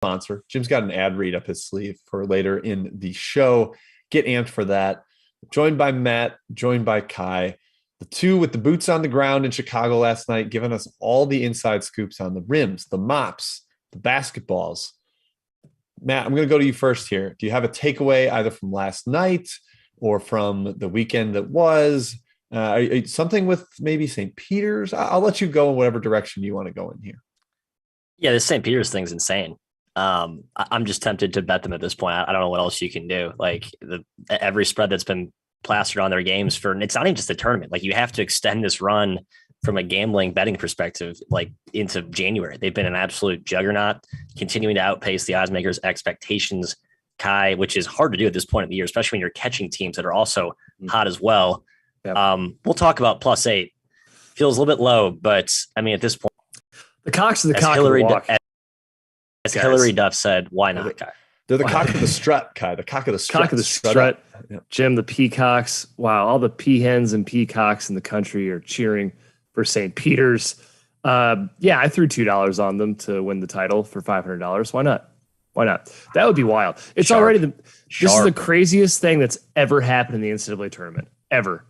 sponsor. Jim's got an ad read up his sleeve for later in the show. Get amped for that. Joined by Matt, joined by Kai, the two with the boots on the ground in Chicago last night, giving us all the inside scoops on the rims, the mops, the basketballs. Matt, I'm going to go to you first here. Do you have a takeaway either from last night or from the weekend that was? Something with maybe St. Peter's? I'll let you go in whatever direction you want to go in here. Yeah, this St. Peter's thing's insane. I'm just tempted to bet them at this point. I don't know what else you can do. Like every spread that's been plastered on their games it's not even just a tournament. Like you have to extend this run from a gambling betting perspective, like into January. They've been an absolute juggernaut, continuing to outpace the odds makers' expectations, Kai, which is hard to do at this point of the year, especially when you're catching teams that are also hot as well. Yep. We'll talk about +8. Feels a little bit low, but I mean, at this point, the Cox of the cock of the walk. As Hillary Duff said, why not, Kai? They're the cock of the strut, Kai. The cock of the strut. Cock of the strut. Yep. Jim, the peacocks. Wow, all the peahens and peacocks in the country are cheering for St. Peter's. I threw $2 on them to win the title for $500. Why not? Why not? That would be wild. It's already this is the craziest thing that's ever happened in the NCAA tournament. Ever.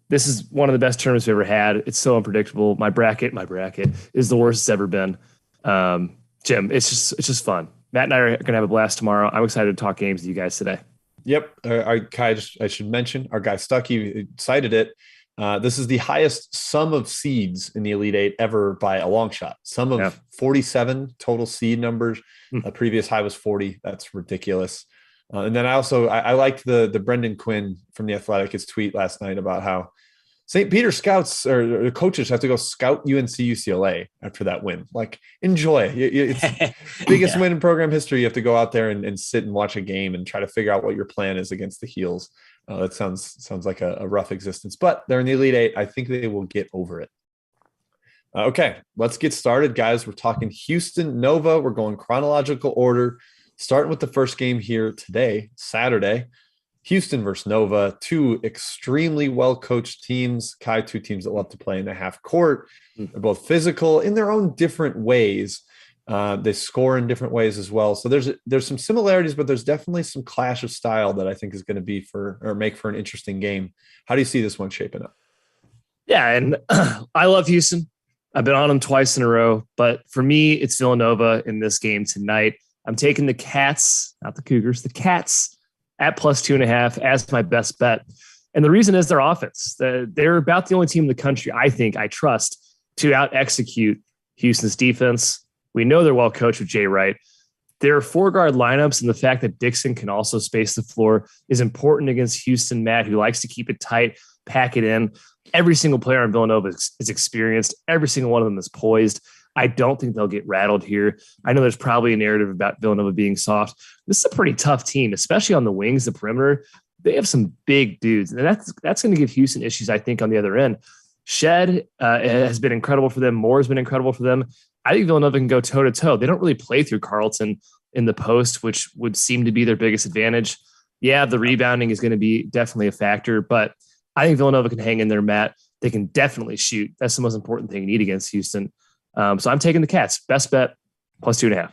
This is one of the best tournaments we've ever had. It's so unpredictable. My bracket is the worst it's ever been. Jim, it's just fun. Matt and I are going to have a blast tomorrow. I'm excited to talk games with you guys today. Yep. Kai, I should mention our guy Stuckey cited it. This is the highest sum of seeds in the Elite Eight ever by a long shot. Sum of 47 total seed numbers. A previous high was 40. That's ridiculous. And then I liked the Brendan Quinn from The Athletic, his tweet last night about how St. Peter scouts or coaches have to go scout UNC UCLA after that win. Like, enjoy. It's the biggest win in program history. You have to go out there and sit and watch a game and try to figure out what your plan is against the Heels. That sounds like a rough existence, but they're in the Elite Eight. I think they will get over it. Okay, let's get started, guys. We're talking Houston Nova. We're going chronological order, starting with the first game here today, Saturday. Houston versus Nova, two extremely well-coached teams. Kai, two teams that love to play in the half court. They're both physical in their own different ways. They score in different ways as well. So there's some similarities, but there's definitely some clash of style that I think is going to be make for an interesting game. How do you see this one shaping up? Yeah, and I love Houston. I've been on them twice in a row, but for me, it's Villanova in this game tonight. I'm taking the Cats, not the Cougars, the Cats at +2.5 as my best bet. And the reason is their offense. They're about the only team in the country I trust to out-execute Houston's defense. We know they're well coached with Jay Wright. Their 4-guard lineups and the fact that Dixon can also space the floor is important against Houston, Matt, who likes to keep it tight, pack it in. Every single player on Villanova is experienced. Every single one of them is poised. I don't think they'll get rattled here. I know there's probably a narrative about Villanova being soft. This is a pretty tough team, especially on the wings, the perimeter. They have some big dudes, and that's going to give Houston issues, I think, on the other end. Shed has been incredible for them. Moore has been incredible for them. I think Villanova can go toe-to-toe. They don't really play through Carleton in the post, which would seem to be their biggest advantage. Yeah, the rebounding is going to be definitely a factor, but I think Villanova can hang in there, Matt. They can definitely shoot. That's the most important thing you need against Houston. So I'm taking the Cats. Best bet, +2.5.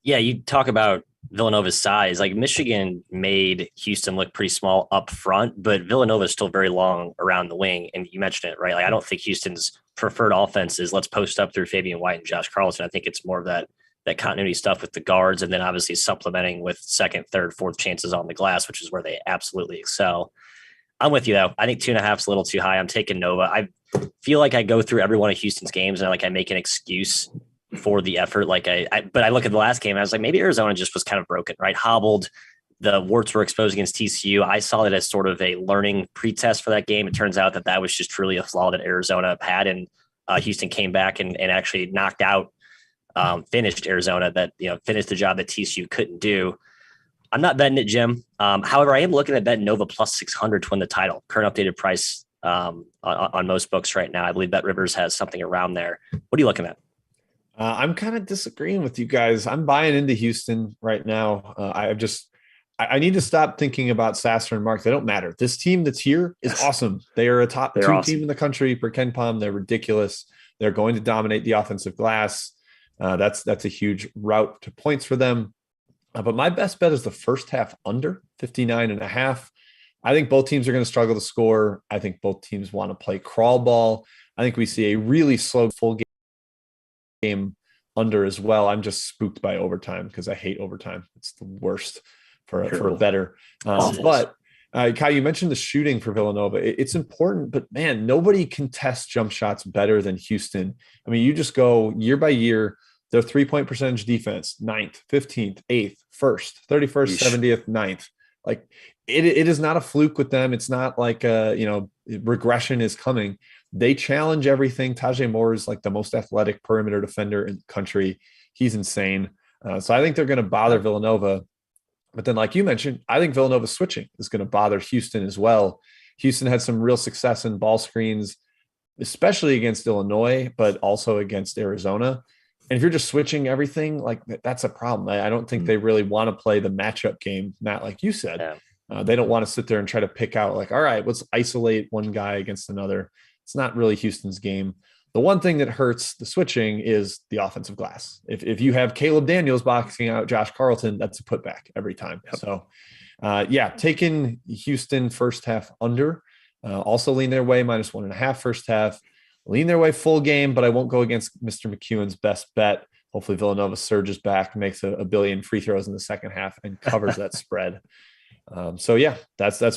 Yeah, you talk about Villanova's size. Like, Michigan made Houston look pretty small up front, but Villanova is still very long around the wing. And you mentioned it, right? Like, I don't think Houston's preferred offense is let's post up through Fabian White and Josh Carlson. I think it's more of that continuity stuff with the guards, and then obviously supplementing with second, third, fourth chances on the glass, which is where they absolutely excel. I'm with you, though. I think 2.5 is a little too high. I'm taking Nova. I feel like I go through every one of Houston's games and I make an excuse for the effort. But I look at the last game and I was like, maybe Arizona just was kind of broken, right? Hobbled. The warts were exposed against TCU. I saw it as sort of a learning pretest for that game. It turns out that was just truly a flaw that Arizona had, and Houston came back and actually knocked out, finished Arizona, finished the job that TCU couldn't do. I'm not betting it, Jim. However, I am looking at betting Nova +600 to win the title. Current updated price on most books right now. I believe BetRivers has something around there. What are you looking at? I'm kind of disagreeing with you guys. I'm buying into Houston right now. I need to stop thinking about Sasser and Mark. They don't matter. This team that's here is awesome. They are a top two team in the country per Ken Palm. They're ridiculous. They're going to dominate the offensive glass. That's a huge route to points for them. But my best bet is the first half under 59.5. I think both teams are going to struggle to score. I think both teams want to play crawl ball. I think we see a really slow full game under as well. I'm just spooked by overtime because I hate overtime. It's the worst for a better. But Kai, you mentioned the shooting for Villanova. It's important, but man, nobody can test jump shots better than Houston. I mean, you just go year by year, their 3-point percentage defense, 9th, 15th, 8th, 1st, 31st, 70th, 9th. Like it is not a fluke with them. It's not like regression is coming. They challenge everything. Tajay Moore is like the most athletic perimeter defender in the country. He's insane. So I think they're going to bother Villanova. But then, like you mentioned, I think Villanova switching is going to bother Houston as well. Houston had some real success in ball screens, especially against Illinois, but also against Arizona. And if you're just switching everything, like that's a problem. I don't think they really want to play the matchup game, Matt, like you said. Yeah. They don't want to sit there and try to pick out like, all right, let's isolate one guy against another. It's not really Houston's game. The one thing that hurts the switching is the offensive glass. If you have Caleb Daniels boxing out Josh Carlton, that's a putback every time. Yep. So, taking Houston first half under, also lean their way -1.5 first half. Lean their way full game, but I won't go against Mr. McEwen's best bet. Hopefully Villanova surges back, makes a billion free throws in the second half, and covers that spread. That's where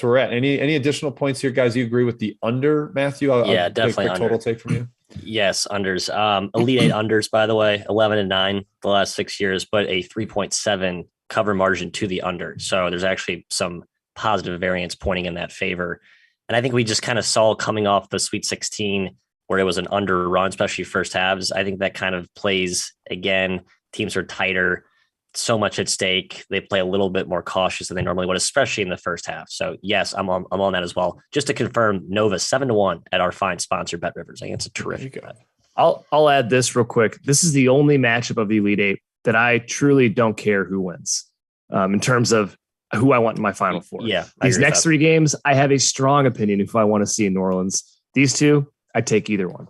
we're at. Any additional points here, guys? You agree with the under, Matthew? I'll definitely take a total take from you. Yes, unders. Elite 8 unders, by the way, 11-9 the last 6 years, but a 3.7 cover margin to the under. So there's actually some positive variance pointing in that favor. And I think we just kind of saw coming off the Sweet 16 where it was an under run, especially first halves. I think that kind of plays again. Teams are tighter, so much at stake. They play a little bit more cautious than they normally would, especially in the first half. So yes, I'm on that as well. Just to confirm, Nova 7-1 at our fine sponsor BetRivers. I think it's a terrific bet. I'll add this real quick. This is the only matchup of the Elite Eight that I truly don't care who wins in terms of who I want in my Final Four. Yeah, these next 3 games, I have a strong opinion if I want to see in New Orleans. These 2, I'd take either one.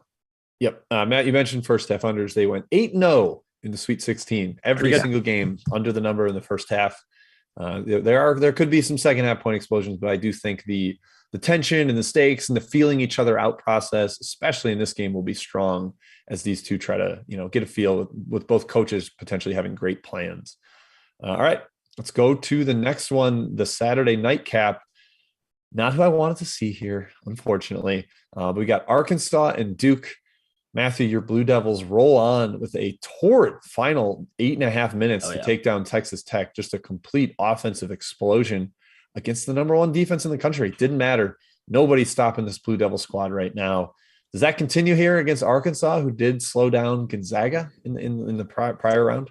Yep. Matt, you mentioned first half unders. They went 8-0 in the Sweet 16. Every single game under the number in the first half. There could be some second half point explosions, but I do think the tension and the stakes and the feeling each other out process, especially in this game, will be strong as these two try to get a feel with both coaches potentially having great plans. All right, let's go to the next one, the Saturday nightcap. Not who I wanted to see here, unfortunately. We got Arkansas and Duke. Matthew, your Blue Devils roll on with a torrid final 8.5 minutes to take down Texas Tech. Just a complete offensive explosion against the number 1 defense in the country. Didn't matter. Nobody's stopping this Blue Devil squad right now. Does that continue here against Arkansas, who did slow down Gonzaga in the prior round?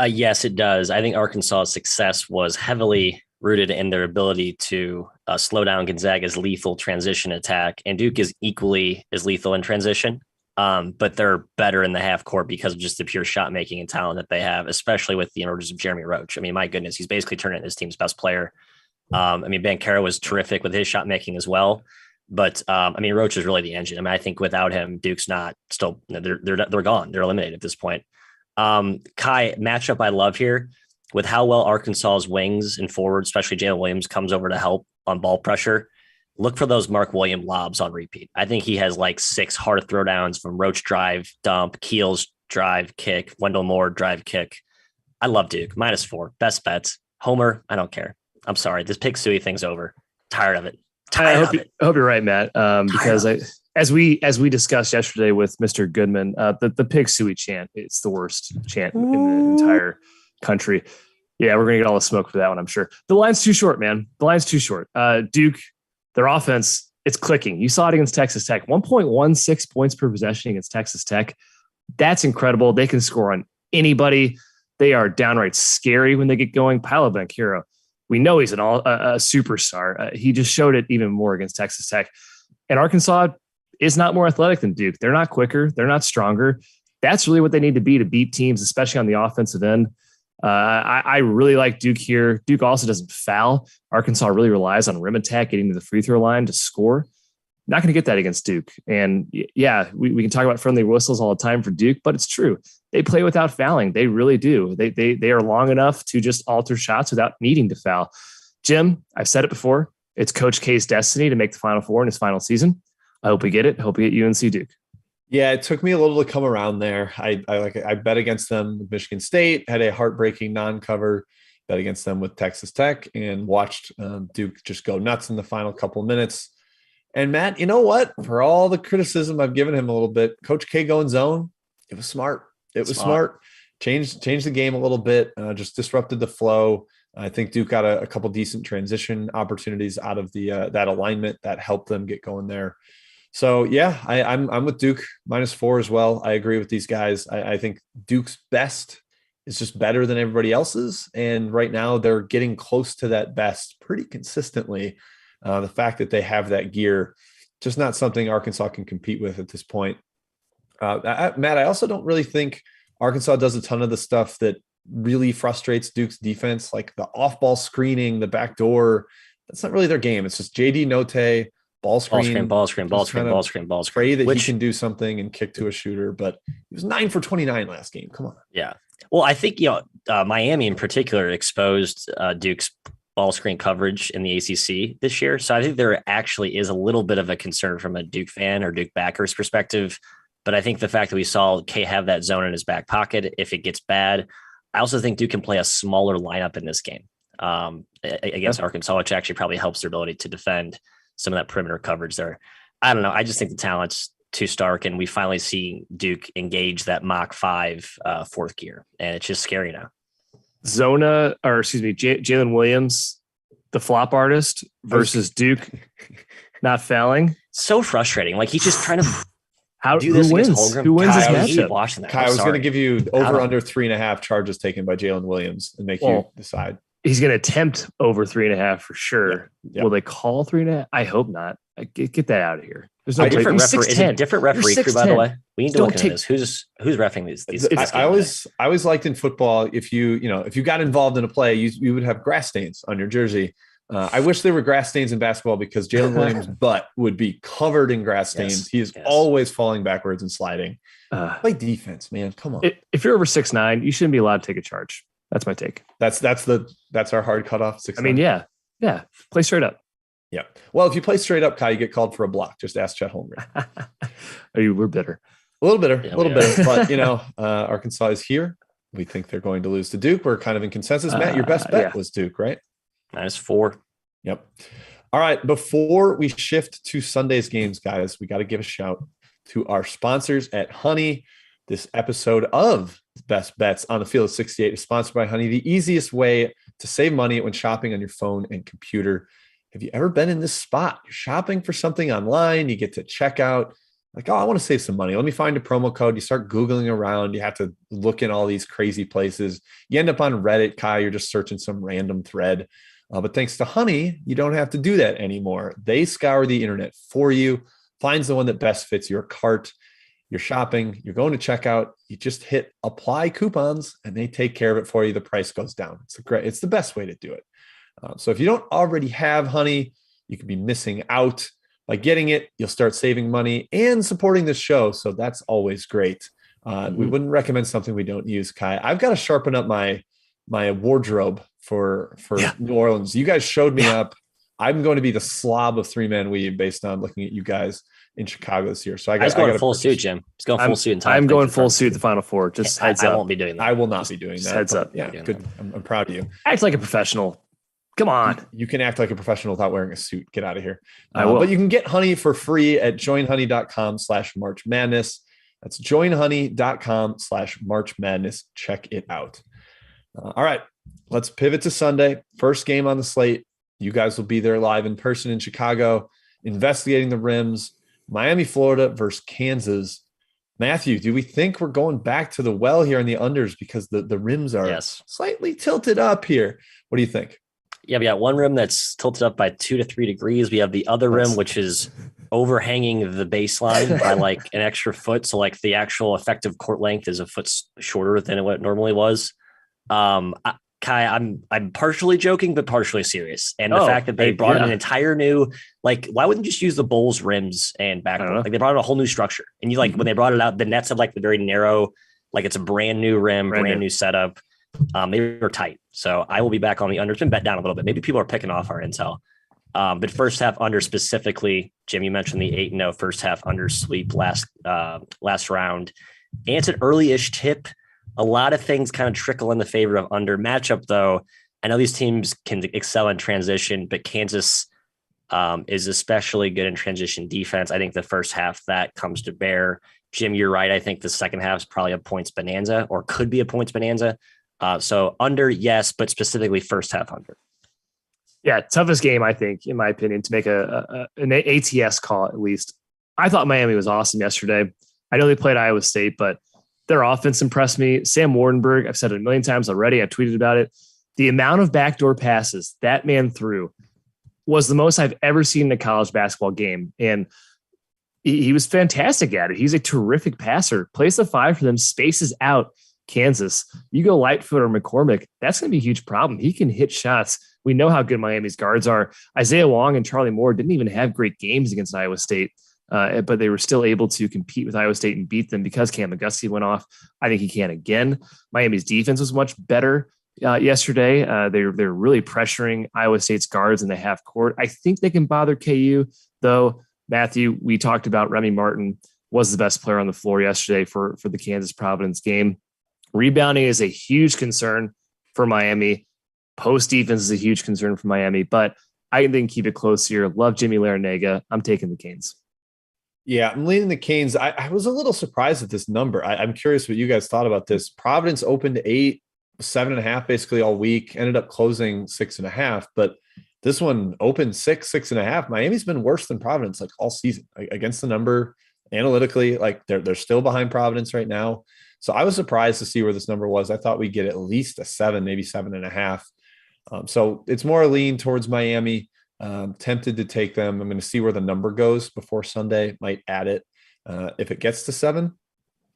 Yes, it does. I think Arkansas's success was heavily rooted in their ability to slow down Gonzaga's lethal transition attack. And Duke is equally as lethal in transition, but they're better in the half court because of just the pure shot making and talent that they have, especially with the emergence of Jeremy Roach. I mean, my goodness, he's basically turned into his team's best player. Bankero was terrific with his shot making as well. But Roach is really the engine. I think without him, Duke's not still, they're gone. They're eliminated at this point. Kai, matchup I love here with how well Arkansas's wings and forward, especially Jalen Williams, comes over to help on ball pressure. Look for those Mark Williams lobs on repeat. I think he has like 6 hard throwdowns from Roach drive, dump, Keels drive, kick, Wendell Moore drive, kick. I love Duke. -4. Best bets. Homer, I don't care. I'm sorry. This Pick Suey thing's over. Tired of it. I hope you're right, Matt. Because as we discussed yesterday with Mr. Goodman, the Pig Suey chant, it's the worst chant in the entire country. Yeah, we're gonna get all the smoke for that one, I'm sure. The line's too short, man. The line's too short. Duke, their offense, it's clicking. You saw it against Texas Tech. 1.16 points per possession against Texas Tech. That's incredible. They can score on anybody. They are downright scary when they get going. Paolo Banchero, we know he's a superstar. He just showed it even more against Texas Tech. And Arkansas is not more athletic than Duke. They're not quicker. They're not stronger. That's really what they need to be to beat teams, especially on the offensive end. I really like Duke here. Duke also doesn't foul. Arkansas really relies on rim attack, getting to the free throw line to score. Not going to get that against Duke. And yeah, we can talk about friendly whistles all the time for Duke, but it's true. they play without fouling. They really do. They are long enough to just alter shots without needing to foul. Jim, I've said it before. It's Coach K's destiny to make the Final Four in his final season. I hope we get it. I hope we get UNC Duke. Yeah, it took me a little to come around there. I bet against them with Michigan State, had a heartbreaking non-cover, bet against them with Texas Tech, and watched Duke just go nuts in the final couple of minutes. And Matt, you know what? For all the criticism I've given him a little bit, Coach K going zone, it was smart. It was smart. Changed the game a little bit, just disrupted the flow. I think Duke got a couple decent transition opportunities out of the that alignment that helped them get going there. So yeah, I'm with Duke -4 as well. I agree with these guys. I think Duke's best is just better than everybody else's, and right now they're getting close to that best pretty consistently. The fact that they have that gear, just not something Arkansas can compete with at this point. Matt, I also don't really think Arkansas does a ton of the stuff that really frustrates Duke's defense, like the off-ball screening, the backdoor. That's not really their game. It's just JD Note, ball screen. Pray that he can do something and kick to a shooter, but he was 9 for 29 last game. Come on. Yeah. Well, I think, Miami in particular exposed Duke's ball screen coverage in the ACC this year. So I think there actually is a little bit of a concern from a Duke fan or Duke backers perspective. But I think the fact that we saw K have that zone in his back pocket, if it gets bad, I also think Duke can play a smaller lineup in this game against Arkansas, which actually probably helps their ability to defend some of that perimeter coverage there. I don't know. I just think the talent's too stark, and we finally see Duke engage that Mach 5 fourth gear, and it's just scary now. Jalen Williams, the flop artist, versus Duke not fouling. So frustrating. Like, he's just trying to who wins? Who wins this matchup? Watching that. Kai, I was going to give you over under 3.5 charges taken by Jalen Williams and make you decide. He's going to attempt over 3.5 for sure. Yeah. Will they call 3.5? I hope not. Get that out of here. There's no different referee. Is it different referee crew, by the way? We need to look into this. Who's reffing these I always liked in football, if you got involved in a play, you would have grass stains on your jersey. I wish there were grass stains in basketball because Jalen Williams' butt would be covered in grass stains. He is always falling backwards and sliding. Play defense, man. Come on. If you're over 6'9", you shouldn't be allowed to take a charge. That's my take. That's our hard cutoff. 6'9". I mean, yeah. Play straight up. Yeah. Well, if you play straight up, Kai, you get called for a block. Just ask Chet Holmgren. We're bitter. A little bitter. But Arkansas is here. We think they're going to lose to Duke. We're kind of in consensus. Matt, your best bet was Duke, right? -4. Yep. All right. Before we shift to Sunday's games, guys, we got to give a shout to our sponsors at Honey. This episode of Best Bets on the Field of 68 is sponsored by Honey, the easiest way to save money when shopping on your phone and computer. Have you ever been in this spot? You're shopping for something online. You get to check out, like, I want to save some money. Let me find a promo code. You start Googling around. You have to look in all these crazy places. You end up on Reddit, Kai. You're just searching some random thread. But thanks to Honey, you don't have to do that anymore. They scour the internet for you, finds the one that best fits your cart. You're shopping, you're going to checkout, you just hit apply coupons and they take care of it for you. The price goes down. It's the best way to do it. So if you don't already have Honey, you could be missing out. By getting it, you'll start saving money and supporting this show. So that's always great. We wouldn't recommend something we don't use, Kai. I've got to sharpen up my wardrobe for New Orleans. You guys showed me up. I'm going to be the slob of three-man weave based on looking at you guys in Chicago this year. So I got full suit, Jim. He's going full suit. I'm going full suit the Final Four. Just heads up. I won't be doing that. I will not be doing that. Heads up. Yeah, good. I'm proud of you. Act like a professional. Come on. You can act like a professional without wearing a suit. Get out of here. I will. But you can get Honey for free at joinhoney.com/March Madness. That's joinhoney.com/March Madness. Check it out. All right, let's pivot to Sunday. First game on the slate. You guys will be there live in person in Chicago, investigating the rims. Miami, Florida versus Kansas. Matthew, do we think we're going back to the well here in the unders because the rims are slightly tilted up here? What do you think? Yeah, we got one rim that's tilted up by 2 to 3 degrees. We have the other rim, which is overhanging the baseline by like an extra foot. So like the actual effective court length is a foot shorter than what it normally was. Kai, I'm partially joking, but partially serious. And the fact that they brought in an entire new, like, why wouldn't you just use the Bulls rims and backboard? Like they brought in a whole new structure. And you like when they brought it out, the nets have like the very narrow like it's a brand new rim, brand new setup. Maybe we're tight. So I will be back on the under. It's been bet down a little bit. Maybe people are picking off our intel. But first half under specifically, Jim, you mentioned the 8-0 first half under sweep last round. And it's an early-ish tip. A lot of things kind of trickle in the favor of under. Matchup, though, I know these teams can excel in transition, but Kansas is especially good in transition defense. I think the first half that comes to bear. Jim, you're right. I think the second half is probably a points bonanza, or could be a points bonanza. So under, yes, but specifically first half under. Yeah, toughest game, I think, in my opinion, to make an ATS call at least. I thought Miami was awesome yesterday. I know they played Iowa State, but their offense impressed me. Sam Wardenberg, I've said it a million times already. I tweeted about it. The amount of backdoor passes that man threw was the most I've ever seen in a college basketball game. And he was fantastic at it. He's a terrific passer. Plays the 5 for them, spaces out Kansas. You go Lightfoot or McCormick, that's going to be a huge problem. He can hit shots. We know how good Miami's guards are. Isaiah Wong and Charlie Moore didn't even have great games against Iowa State, but they were still able to compete with Iowa State and beat them because Cam McGusty went off. I think he can again. Miami's defense was much better yesterday. They're really pressuring Iowa State's guards in the half court. I think they can bother KU, though. Matthew, we talked about Remy Martin was the best player on the floor yesterday for the Kansas Providence game. Rebounding is a huge concern for Miami. Post defense is a huge concern for Miami, but I think keep it close here. Love Jimmy Larinaga. I'm taking the Canes. Yeah, I'm leaning the Canes. I was a little surprised at this number. I'm curious what you guys thought about this. Providence opened 8, 7.5 basically all week, ended up closing 6.5, but this one opened 6, 6.5. Miami's been worse than Providence like all season against the number analytically. Like they're still behind Providence right now. So I was surprised to see where this number was. I thought we'd get at least a 7, maybe 7.5. So it's more lean towards Miami. Tempted to take them. I'm going to see where the number goes before Sunday. Might add it if it gets to 7.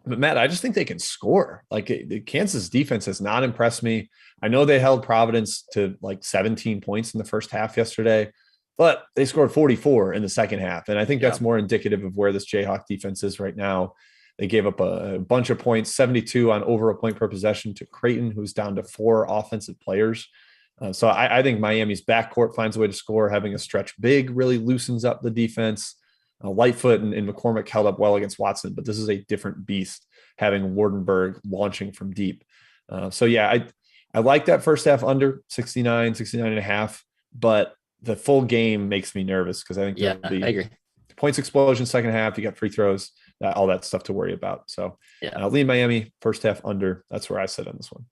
But Matt, I just think they can score. Like the Kansas defense has not impressed me. I know they held Providence to like 17 points in the first half yesterday, but they scored 44 in the second half. And I think that's more indicative of where this Jayhawk defense is right now. They gave up a bunch of points, 72 on over a point per possession to Creighton, who's down to 4 offensive players. So I think Miami's backcourt finds a way to score. Having a stretch big really loosens up the defense. Lightfoot and McCormick held up well against Watson, but this is a different beast having Wardenberg launching from deep. So yeah, I like that first half under 69.5, but the full game makes me nervous because I think I agree. Points explosion second half. You got free throws, all that stuff to worry about. So lean Miami first half under. That's where I sit on this one.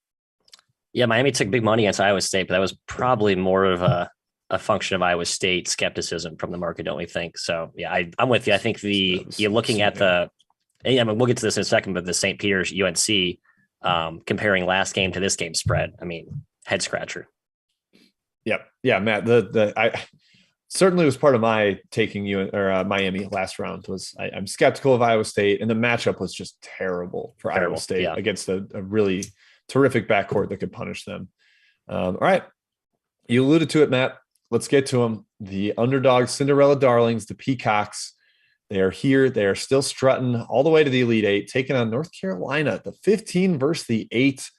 Yeah, Miami took big money against Iowa State, but that was probably more of a function of Iowa State skepticism from the market, don't we think? So, yeah, I'm with you. I think you're looking at we'll get to this in a second, but the St. Peter's UNC comparing last game to this game spread, I mean, head scratcher. Yep. Yeah, Matt, I certainly was part of my taking Miami last round was I'm skeptical of Iowa State, and the matchup was just terrible for Iowa State against a really terrific backcourt that could punish them. All right. You alluded to it, Matt. Let's get to them. The underdog Cinderella darlings, the Peacocks. They are here. They are still strutting all the way to the Elite Eight, taking on North Carolina. The 15 versus the 8.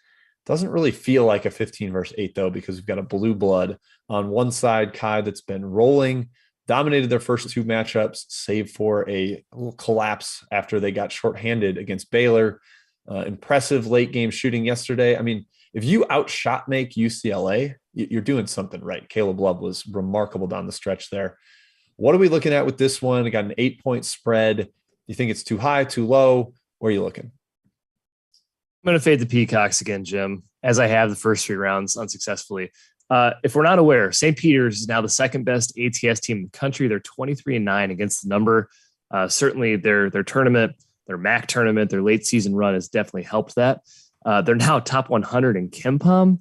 Doesn't really feel like a 15 versus 8, though, because we've got a blue blood on one side, Kai, that's been rolling, dominated their first 2 matchups, save for a little collapse after they got shorthanded against Baylor. Impressive late game shooting yesterday. I mean, if you outshot make UCLA, you're doing something right. Caleb Love was remarkable down the stretch there. What are we looking at with this one? We got an 8-point spread. You think it's too high, too low? Where are you looking? I'm going to fade the Peacocks again, Jim, as I have the first 3 rounds unsuccessfully. If we're not aware, St. Peter's is now the second best ATS team in the country. They're 23-9 against the number. Certainly their tournament, their MAC tournament, their late season run has definitely helped that. They're now top 100 in KenPom.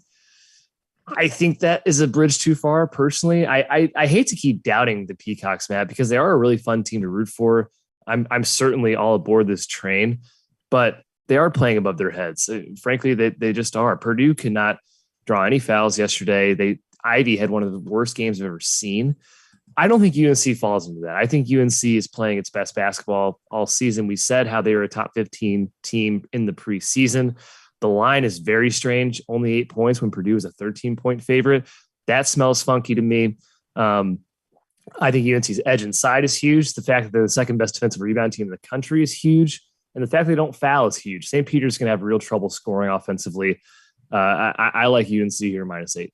I think that is a bridge too far. Personally, I hate to keep doubting the Peacocks, Matt, because they are a really fun team to root for. I'm certainly all aboard this train, but they are playing above their heads. Frankly, they just are. Purdue could not draw any fouls yesterday. Ivy had one of the worst games I've ever seen. I don't think UNC falls into that. I think UNC is playing its best basketball all season. We said how they were a top 15 team in the preseason. The line is very strange. Only 8 points when Purdue is a 13-point favorite. That smells funky to me. I think UNC's edge inside is huge. The fact that they're the second best defensive rebound team in the country is huge. And the fact they don't foul is huge. St. Peter's going to have real trouble scoring offensively. I like UNC here -8.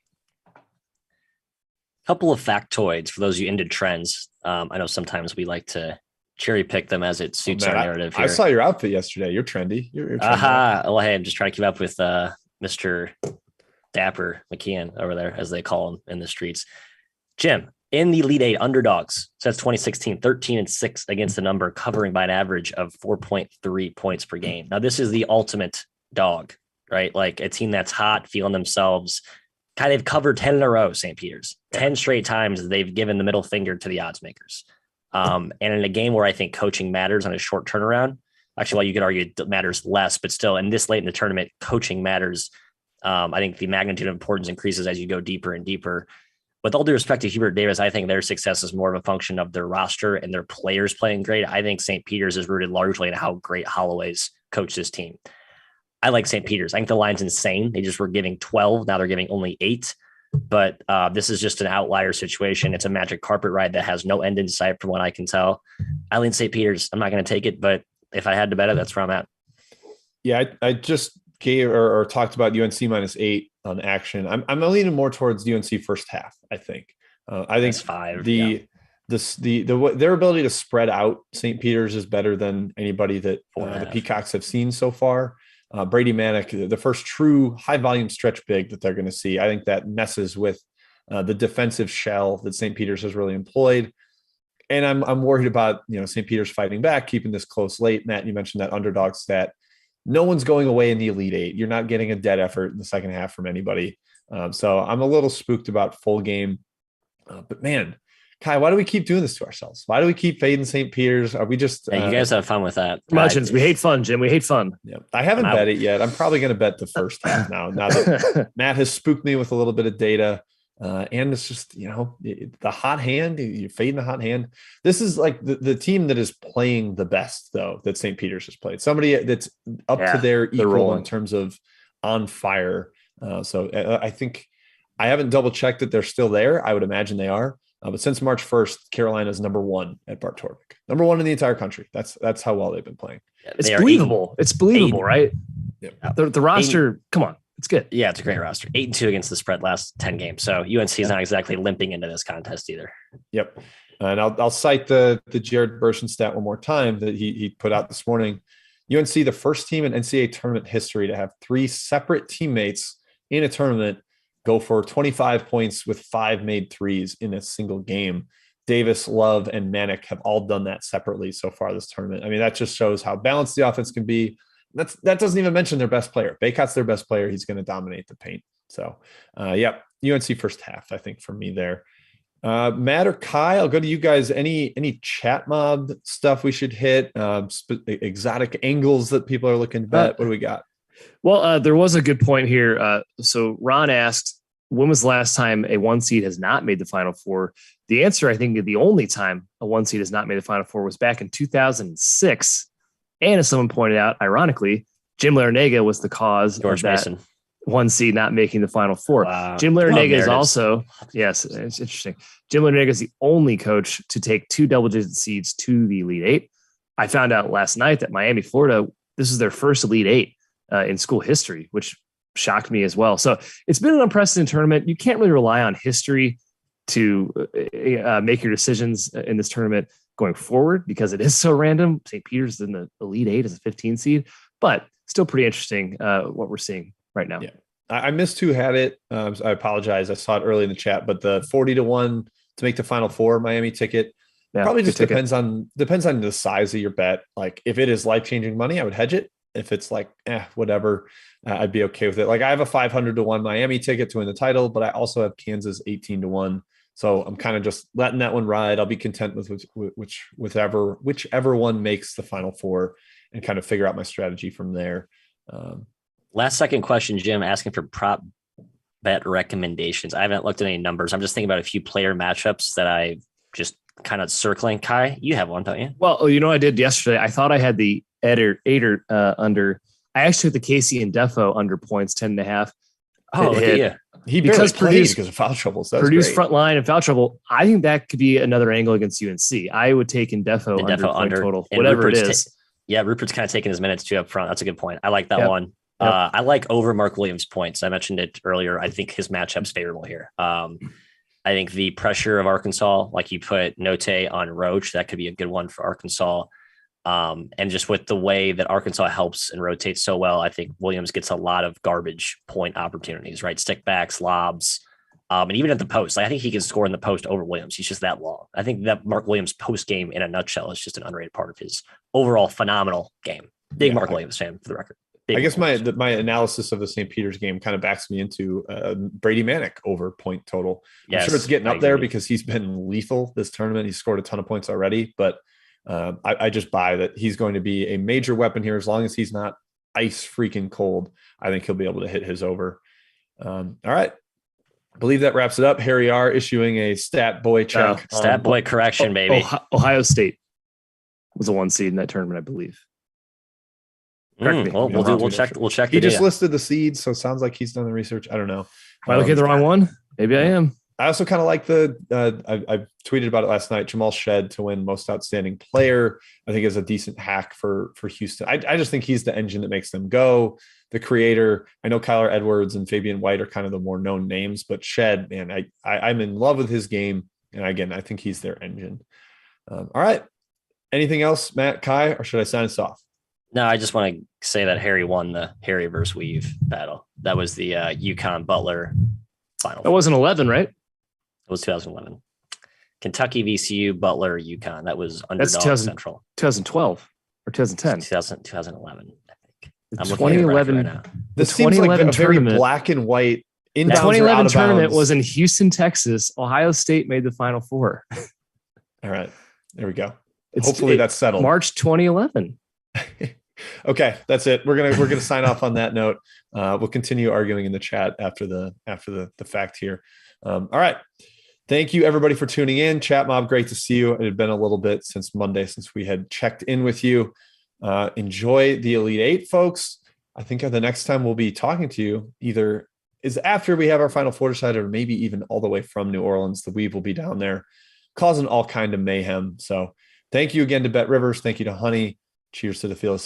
Couple of factoids for those of you into trends. I know sometimes we like to cherry pick them as it suits our narrative here. I saw your outfit yesterday. You're trendy. You're trendy. Well, hey, I'm just trying to keep up with Mr. Dapper McKeon over there, as they call him in the streets. Jim, in the Elite Eight underdogs, since 2016, 13-6 against the number, covering by an average of 4.3 points per game. Now, this is the ultimate dog, right? Like a team that's hot, feeling themselves. Kind of covered 10 in a row, St. Peter's. 10 straight times they've given the middle finger to the odds makers. And in a game where I think coaching matters on a short turnaround, actually, while you could argue it matters less, but still, in this late in the tournament, coaching matters. I think the magnitude of importance increases as you go deeper and deeper. With all due respect to Hubert Davis, I think their success is more of a function of their roster and their players playing great. I think St. Peter's is rooted largely in how great Holloway's coached this team. I like St. Peter's. I think the line's insane. They just were giving 12. Now they're giving only 8. But this is just an outlier situation. It's a magic carpet ride that has no end in sight from what I can tell. I lean St. Peter's. I'm not going to take it, but if I had to bet it, that's where I'm at. Yeah, I just gave or talked about UNC -8 on action. I'm leaning more towards UNC first half, I think. I think that's 5. Their ability to spread out St. Peter's is better than anybody that the Peacocks have seen so far. Brady Manick, the first true high volume stretch big that they're going to see. I think that messes with the defensive shell that St. Peter's has really employed. And I'm worried about, St. Peter's fighting back, keeping this close late. Matt, you mentioned that underdog stat. No one's going away in the Elite Eight. You're not getting a dead effort in the second half from anybody. So I'm a little spooked about full game. But man, Kai, why do we keep doing this to ourselves? Why do we keep fading St. Peter's? Are we just you guys have fun with that? Legends. We hate fun, Jim. We hate fun. Yeah, I haven't bet it yet. I'm probably going to bet the first half now. Now that Matt has spooked me with a little bit of data, and it's just the hot hand. You're fading the hot hand. This is like the team that is playing the best, though, that St. Peter's has played. Somebody that's up to their equal in terms of on fire. So I think I haven't double checked that they're still there. I would imagine they are. But since March 1st, Carolina is number 1 at Bart Torvik. Number 1 in the entire country. That's how well they've been playing. It's believable. It's believable, right? Yeah. The roster, come on. It's good. Yeah, it's a great roster. 8-2 against the spread last 10 games. So UNC is not exactly limping into this contest either. Yep. And I'll cite the Jared Burson stat one more time that he put out this morning. UNC, the first team in NCAA tournament history to have 3 separate teammates in a tournament go for 25 points with 5 made threes in a single game. Davis, Love, and Manick have all done that separately so far this tournament. I mean, that just shows how balanced the offense can be. That doesn't even mention their best player. Baycott's their best player. He's going to dominate the paint. So, UNC first half, I think, for me there. Matt or Kai, I'll go to you guys. Any chat mob stuff we should hit? Exotic angles that people are looking to bet? What do we got? Well, there was a good point here. So Ron asked, when was the last time a 1 seed has not made the Final Four? The answer, I think, the only time a 1 seed has not made the Final Four was back in 2006. And as someone pointed out, ironically, Jim Larrañaga was the cause George of that Mason. 1 seed not making the Final Four. Wow. Jim Larrañaga is also, yes, it's interesting. Jim Larrañaga is the only coach to take 2 double-digit seeds to the Elite Eight. I found out last night that Miami, Florida, this is their first Elite Eight in school history, which shocked me as well. So it's been an unprecedented tournament. You can't really rely on history to make your decisions in this tournament going forward because it is so random. St. Peter's in the Elite Eight as a 15 seed, but still pretty interesting what we're seeing right now. Yeah. I missed who had it. I apologize. I saw it early in the chat, but the 40-1 to make the Final Four Miami ticket probably just depends on the size of your bet. Like if it is life-changing money, I would hedge it. If it's like, whatever, I'd be okay with it. Like I have a 500-1 Miami ticket to win the title, but I also have Kansas 18-1. So I'm kind of just letting that one ride. I'll be content with whichever one makes the Final Four and kind of figure out my strategy from there. Last second question, Jim, asking for prop bet recommendations. I haven't looked at any numbers. I'm just thinking about a few player matchups that I just kind of circling. Kai, you have one, don't you? Well, you know what I did yesterday? I thought I had the Eder under. I actually took the Casey and Defo under points, 10.5. Oh, look at you. He barely played because of foul trouble. So Purdue's front line and foul trouble. I think that could be another angle against UNC. I would take in Defo under total, whatever Rupert's it is. Rupert's kind of taking his minutes too up front. That's a good point. I like that one. Yep. I like over Mark Williams' points. I mentioned it earlier. I think his matchup's favorable here. I think the pressure of Arkansas, like you put Note on Roach, that could be a good one for Arkansas. And just with the way that Arkansas helps and rotates so well, I think Williams gets a lot of garbage point opportunities, right? Stickbacks, lobs, and even at the post. Like, I think he can score in the post over Williams. He's just that long. I think that Mark Williams post game in a nutshell is just an underrated part of his overall phenomenal game. Big Mark Williams fan for the record. I guess my analysis of the St. Peter's game kind of backs me into Brady Manick over point total. I'm sure it's getting up there because he's been lethal this tournament. He's scored a ton of points already, but I just buy that he's going to be a major weapon here as long as he's not ice freaking cold. I think he'll be able to hit his over. All right. I believe that wraps it up. Harry R issuing a stat boy check. Stat boy correction, baby. Ohio State was a 1 seed in that tournament, I believe. Well, we'll check. He just listed the seeds, so it sounds like he's done the research. I don't know. Am I looking at the wrong one? Maybe I am. I also kind of like I tweeted about it last night. Jamal Shed to win most outstanding player. I think is a decent hack for Houston. I just think he's the engine that makes them go. The creator. I know Kyler Edwards and Fabian White are kind of the more known names, but Shed, man, I'm in love with his game. And again, I think he's their engine. All right. Anything else, Matt, Kai, or should I sign us off? No, I just want to say that Harry won the Harry versus Weave battle. That was the UConn Butler final. That wasn't 11, right? It was 2011. Kentucky, VCU, Butler, UConn. That was underdog central. 2012 or 2010? 2011, I think. I'm 2011 right now. This seems like a very black and white. The 2011 tournament was in Houston, Texas. Ohio State made the Final Four. All right. There we go. Hopefully that's settled. March 2011. Okay, that's it. We're gonna sign off on that note. We'll continue arguing in the chat after the fact here. All right. Thank you everybody for tuning in. Chat Mob, great to see you. It had been a little bit since Monday since we had checked in with you. Enjoy the Elite Eight, folks. I think the next time we'll be talking to you either is after we have our Final Four decided, or maybe even all the way from New Orleans. The Weave will be down there causing all kind of mayhem. So thank you again to BetRivers. Thank you to Honey. Cheers to the Field of 6.